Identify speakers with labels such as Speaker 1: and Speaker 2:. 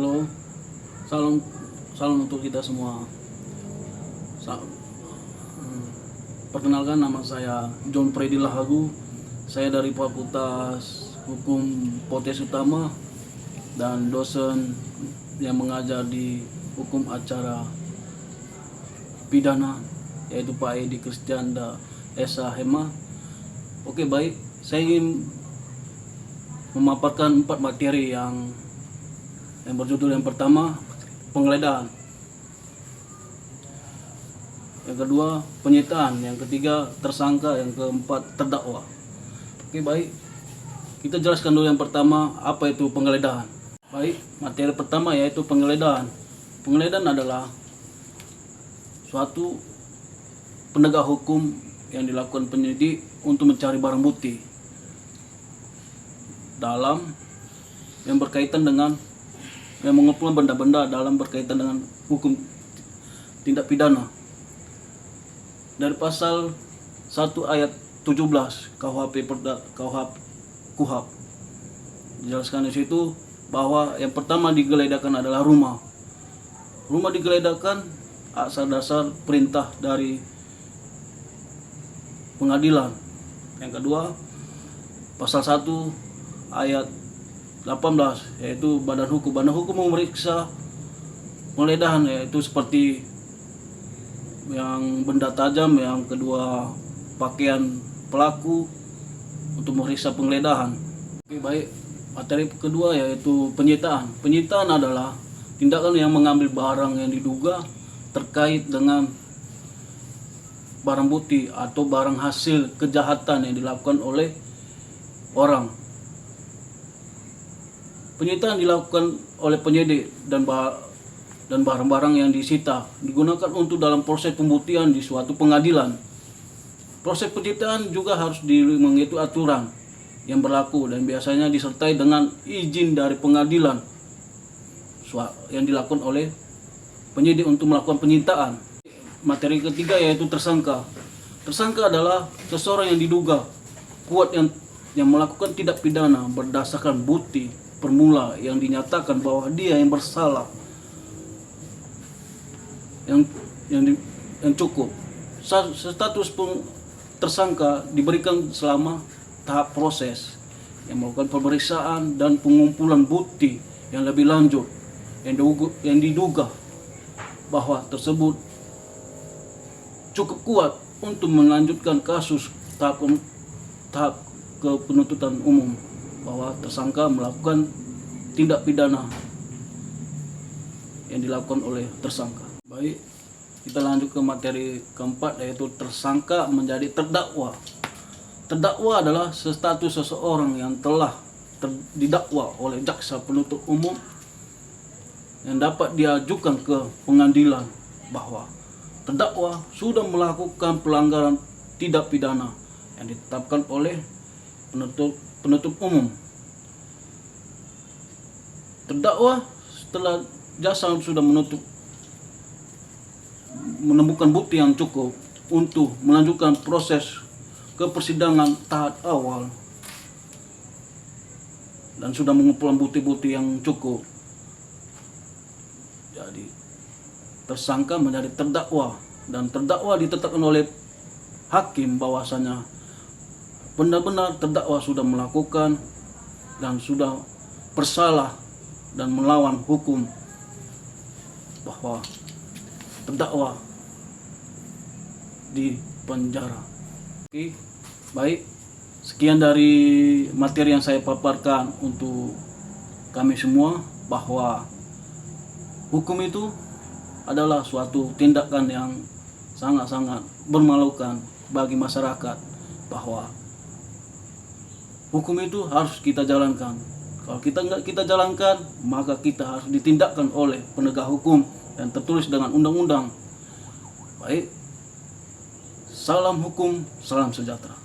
Speaker 1: Halo, salam salam untuk kita semua. Sa- Perkenalkan, nama saya John Freddy Lahagu. Saya dari Fakultas Hukum Potes Utama dan dosen yang mengajar di Hukum Acara Pidana, yaitu Pak Edi Kristianda SH. Oke, baik. Saya ingin memaparkan 4 materi yang berjudul yang pertama penggeledahan, yang kedua penyitaan, yang ketiga tersangka, yang keempat terdakwa. Oke, baik, kita jelaskan dulu yang pertama apa itu penggeledahan. Baik, materi pertama yaitu penggeledahan. Penggeledahan adalah suatu penegak hukum yang dilakukan penyidik untuk mencari barang bukti dalam yang berkaitan dengan yang mengumpulkan benda-benda dalam berkaitan dengan hukum tindak pidana. Dari pasal 1 ayat 17 KUHP dijelaskan di situ bahwa yang pertama digeledakan adalah rumah. Rumah digeledakan asal dasar perintah dari pengadilan. Yang kedua, pasal 1 ayat 18 yaitu Badan Hukum memeriksa penggeledahan, yaitu seperti yang benda tajam, yang kedua pakaian pelaku untuk memeriksa penggeledahan. Oke, baik, materi kedua yaitu penyitaan. Penyitaan adalah tindakan yang mengambil barang yang diduga terkait dengan barang bukti atau barang hasil kejahatan yang dilakukan oleh orang. Penyitaan dilakukan oleh penyidik dan barang-barang yang disita digunakan untuk dalam proses pembuktian di suatu pengadilan. Proses penyitaan juga harus mengikuti aturan yang berlaku dan biasanya disertai dengan izin dari pengadilan yang dilakukan oleh penyidik untuk melakukan penyitaan. Materi ketiga yaitu tersangka. Tersangka adalah seseorang yang diduga kuat yang melakukan tindak pidana berdasarkan bukti permula yang dinyatakan bahwa dia yang bersalah, yang cukup. Status tersangka diberikan selama tahap proses yang melakukan pemeriksaan dan pengumpulan bukti yang lebih lanjut yang diduga bahwa tersebut cukup kuat untuk melanjutkan kasus tahap ke penuntutan umum bahwa tersangka melakukan tindak pidana yang dilakukan oleh tersangka. Baik, kita lanjut ke materi keempat yaitu tersangka menjadi terdakwa. Terdakwa adalah status seseorang yang telah didakwa oleh jaksa penuntut umum yang dapat diajukan ke pengadilan bahwa terdakwa sudah melakukan pelanggaran tindak pidana yang ditetapkan oleh penuntut umum. Terdakwa setelah jaksa sudah menemukan bukti yang cukup untuk melanjutkan proses ke persidangan tahap awal dan sudah mengumpulkan bukti-bukti yang cukup, jadi tersangka menjadi terdakwa, dan terdakwa ditetapkan oleh hakim bahwasanya benar-benar terdakwa sudah melakukan dan sudah bersalah dan melawan hukum, bahwa terdakwa di penjara. Oke, baik, sekian dari materi yang saya paparkan untuk kami semua, bahwa hukum itu adalah suatu tindakan yang sangat-sangat memalukan bagi masyarakat, bahwa hukum itu harus kita jalankan. Kalau kita jalankan, maka kita harus ditindakkan oleh penegak hukum yang tertulis dengan undang-undang. Baik, salam hukum, salam sejahtera.